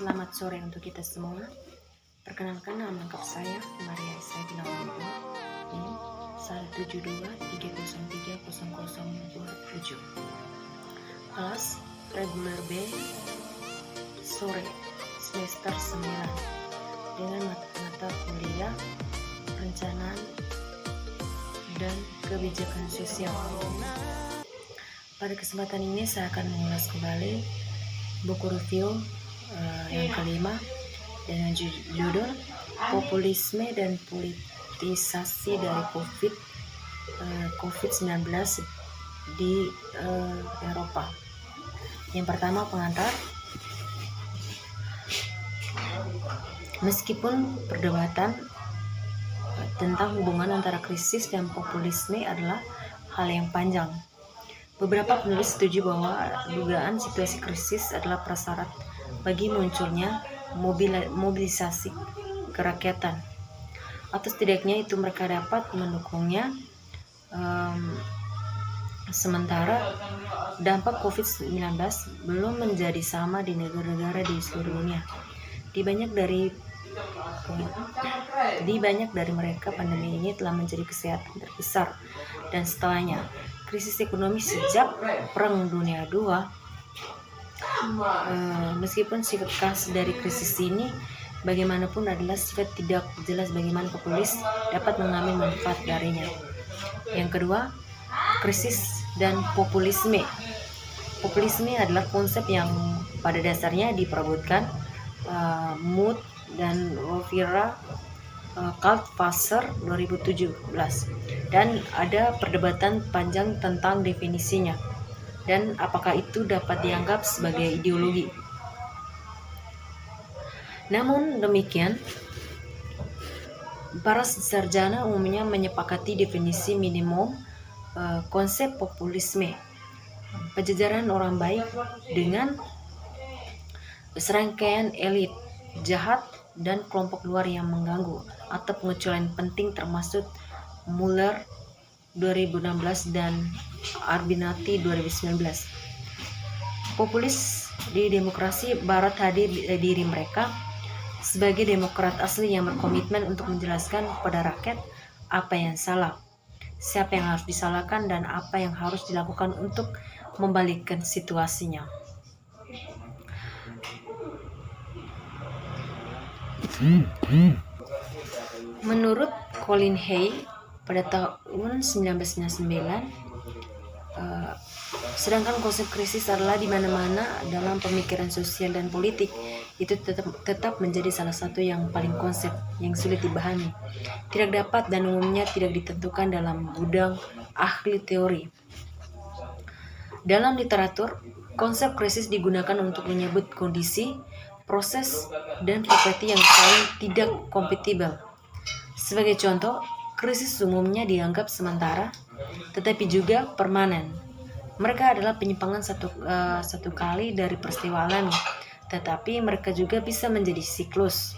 Selamat sore untuk kita semua. Perkenalkan, nama lengkap saya Maria Isaidina Wongdo, NIM 17230300027. Kelas reguler B sore semester 9 dengan mata kuliah perencanaan dan kebijakan sosial. Pada kesempatan ini saya akan mengulas kembali buku review yang kelima dengan judul Populisme dan Politisasi dari COVID-19 di Eropa. Yang pertama, pengantar. Meskipun perdebatan tentang hubungan antara krisis dan populisme adalah hal yang panjang, beberapa penulis setuju bahwa dugaan situasi krisis adalah prasyarat bagi munculnya mobilisasi kerakyatan, atau setidaknya itu mereka dapat mendukungnya. Sementara dampak COVID-19 belum menjadi sama di negara-negara di seluruh dunia. Di banyak dari mereka, pandemi ini telah menjadi kesehatan terbesar, dan setelahnya krisis ekonomi sejak Perang Dunia II. Meskipun sifat khas dari krisis ini bagaimanapun adalah sifat tidak jelas bagaimana populis dapat mengambil manfaat darinya. Yang kedua, krisis dan populisme. Populisme adalah konsep yang pada dasarnya diperebutkan Mood dan Rovira Kaltwasser 2017, dan ada perdebatan panjang tentang definisinya dan apakah itu dapat dianggap sebagai ideologi. Namun demikian, para sarjana umumnya menyepakati definisi minimum konsep populisme: penjajaran orang baik dengan serangkaian elit jahat dan kelompok luar yang mengganggu, atau pengecualian penting termasuk Muller 2016 dan Arbinati 2019. Populis di demokrasi barat hadir diri mereka sebagai demokrat asli yang berkomitmen untuk menjelaskan kepada rakyat apa yang salah, siapa yang harus disalahkan, dan apa yang harus dilakukan untuk membalikkan situasinya. Menurut Colin Hay, pada tahun 1999, sedangkan konsep krisis adalah di mana-mana dalam pemikiran sosial dan politik, itu tetap menjadi salah satu yang paling konsep yang sulit dipahami, tidak dapat dan umumnya tidak ditentukan dalam gudang ahli teori. Dalam literatur, konsep krisis digunakan untuk menyebut kondisi, proses, dan properti yang saling tidak kompatibel. Sebagai contoh, krisis umumnya dianggap sementara, tetapi juga permanen. Mereka adalah penyimpangan satu kali dari peristiwa alami, tetapi mereka juga bisa menjadi siklus.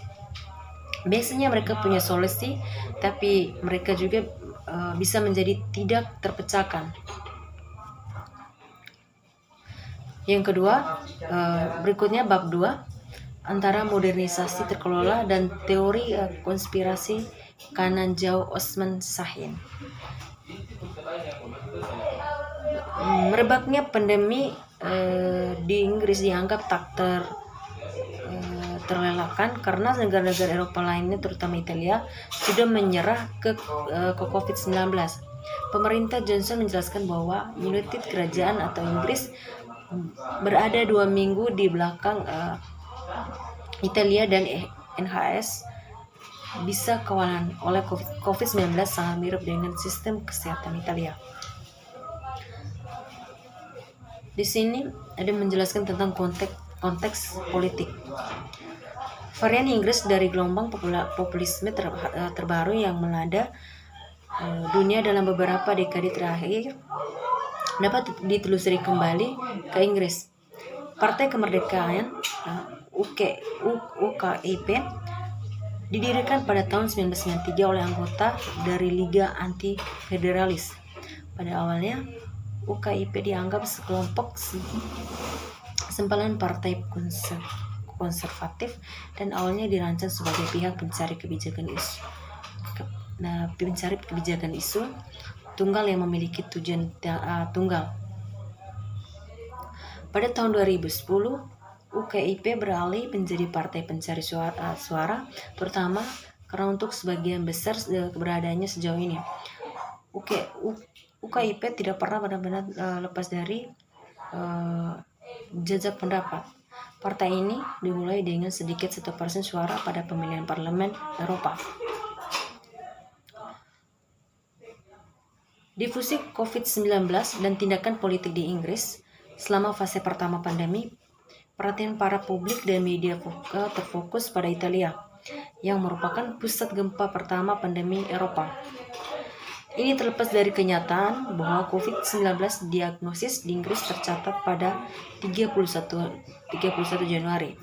Biasanya mereka punya solusi, tapi mereka juga bisa menjadi tidak terpecahkan. Yang kedua, berikutnya bab 2, antara modernisasi terkelola dan teori konspirasi kanan jauh Osman Sahin. Merebaknya pandemi di Inggris dianggap tak terelakkan karena negara-negara Eropa lainnya, terutama Italia, sudah menyerah ke COVID-19. Pemerintah Johnson menjelaskan bahwa United Kerajaan atau Inggris berada 2 minggu di belakang Italia, dan NHS bisa kawalan oleh COVID-19 sangat mirip dengan sistem kesehatan Italia. Di sini ada menjelaskan tentang konteks politik. Varian Inggris dari gelombang populisme terbaru yang melanda dunia dalam beberapa dekade terakhir dapat ditelusuri kembali ke Inggris. Partai Kemerdekaan UKIP didirikan pada tahun 1993 oleh anggota dari Liga Anti-Federalis. Pada awalnya, UKIP dianggap sekelompok sempalan partai konservatif dan awalnya dirancang sebagai pihak pencari kebijakan isu tunggal yang memiliki tujuan tunggal. Pada tahun 2010, UKIP beralih menjadi partai pencari suara, terutama karena untuk sebagian besar keberadaannya sejauh ini. UKIP tidak pernah benar-benar lepas dari jajak pendapat. Partai ini dimulai dengan sedikit 1% suara pada pemilihan parlemen Eropa. Difusi COVID-19 dan tindakan politik di Inggris selama fase pertama pandemi, perhatian para publik dan media terfokus pada Italia, yang merupakan pusat gempa pertama pandemi Eropa. Ini terlepas dari kenyataan bahwa COVID-19 diagnosis di Inggris tercatat pada 31 Januari.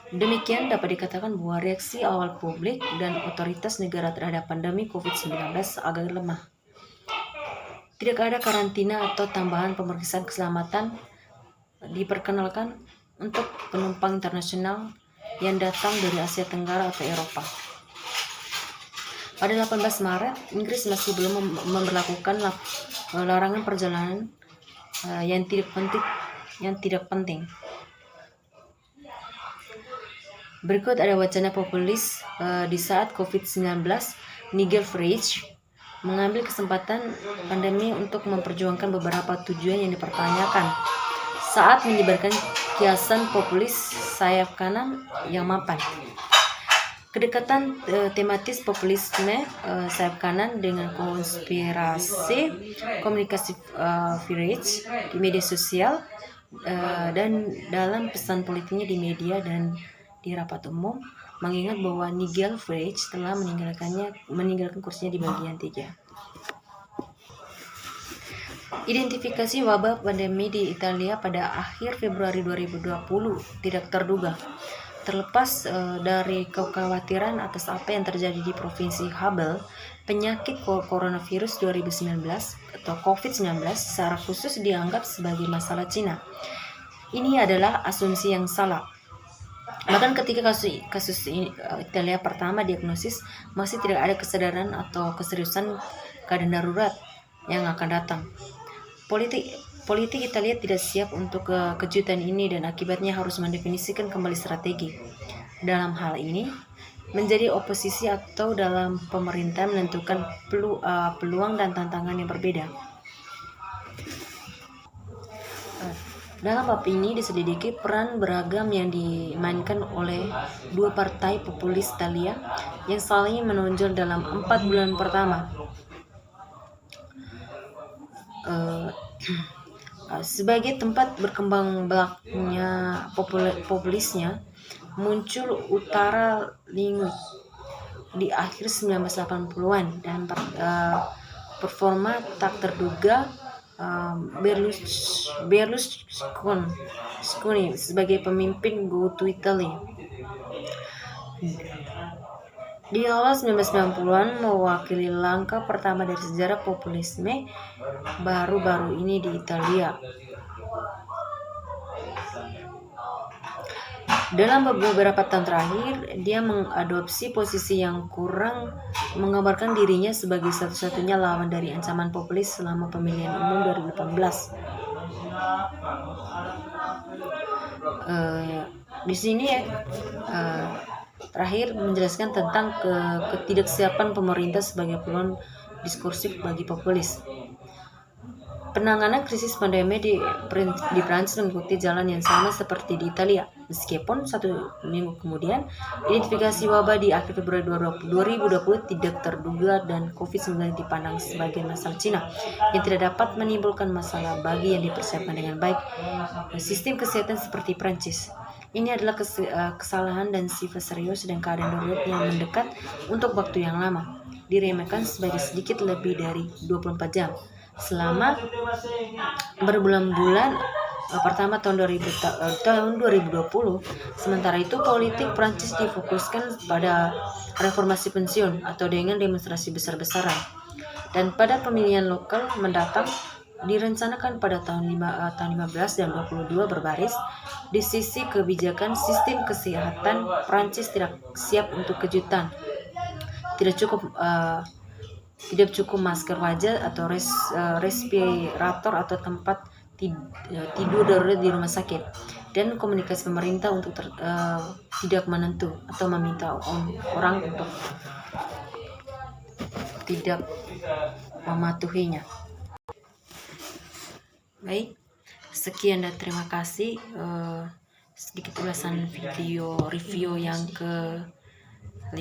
Demikian dapat dikatakan bahwa reaksi awal publik dan otoritas negara terhadap pandemi COVID-19 agak lemah. Tidak ada karantina atau tambahan pemeriksaan keselamatan diperkenalkan untuk penumpang internasional yang datang dari Asia Tenggara atau Eropa. Pada 18 Maret, Inggris masih belum memberlakukan larangan perjalanan yang tidak penting. Berikut ada wacana populis di saat COVID-19. Nigel Farage mengambil kesempatan pandemi untuk memperjuangkan beberapa tujuan yang dipertanyakan saat menyebarkan kiasan populis sayap kanan yang mapan. Kedekatan tematis populisme sayap kanan dengan konspirasi komunikasi Farage di media sosial dan dalam pesan politiknya di media dan di rapat umum, mengingat bahwa Nigel Farage telah meninggalkan kursinya di bagian 3. Identifikasi wabah pandemi di Italia pada akhir Februari 2020 tidak terduga. Terlepas dari kekhawatiran atas apa yang terjadi di Provinsi Hubei, penyakit coronavirus 2019 atau COVID-19 secara khusus dianggap sebagai masalah Cina. Ini adalah asumsi yang salah. Bahkan ketika kasus Italia pertama diagnosis, masih tidak ada kesadaran atau keseriusan keadaan darurat yang akan datang. Politik Italia tidak siap untuk kejutan ini dan akibatnya harus mendefinisikan kembali strategi. Dalam hal ini, menjadi oposisi atau dalam pemerintah menentukan peluang dan tantangan yang berbeda. Dalam bab ini diselidiki peran beragam yang dimainkan oleh dua partai populis Italia yang saling menonjol dalam 4 bulan pertama. Sebagai tempat berkembang belakangnya populisnya, muncul Utara Lingue di akhir 1980-an dan performa tak terduga Berlusconi sebagai pemimpin Go to Italy. Di awal 1990-an mewakili langkah pertama dari sejarah populisme baru-baru ini di Italia. Dalam beberapa tahun terakhir, dia mengadopsi posisi yang kurang menggambarkan dirinya sebagai satu-satunya lawan dari ancaman populis selama pemilihan umum 2018. Di sini terakhir menjelaskan tentang ketidaksiapan pemerintah sebagai peluang diskursif bagi populis. Penanganan krisis pandemi di Prancis mengikuti jalan yang sama seperti di Italia, meskipun 1 minggu kemudian identifikasi wabah di akhir Februari 2020 tidak terduga dan COVID-19 dipandang sebagai masalah Cina yang tidak dapat menimbulkan masalah bagi yang dipersiapkan dengan baik sistem kesehatan seperti Prancis. Ini adalah kesalahan dan sifat serius dan keadaan darurat yang mendekat untuk waktu yang lama, diremehkan sebagai sedikit lebih dari 24 jam. Selama berbulan-bulan pertama tahun 2020, sementara itu politik Prancis difokuskan pada reformasi pensiun atau dengan demonstrasi besar-besaran. Dan pada pemilihan lokal mendatang, direncanakan pada tahun 15 dan 22 berbaris. Di sisi kebijakan sistem kesehatan, Prancis tidak siap untuk kejutan. Tidak cukup masker wajah atau respirator atau tempat tidur darurat di rumah sakit, dan komunikasi pemerintah untuk tidak menentu atau meminta orang untuk tidak mematuhinya. Baik, sekian dan terima kasih. Sedikit ulasan video review yang ke-5.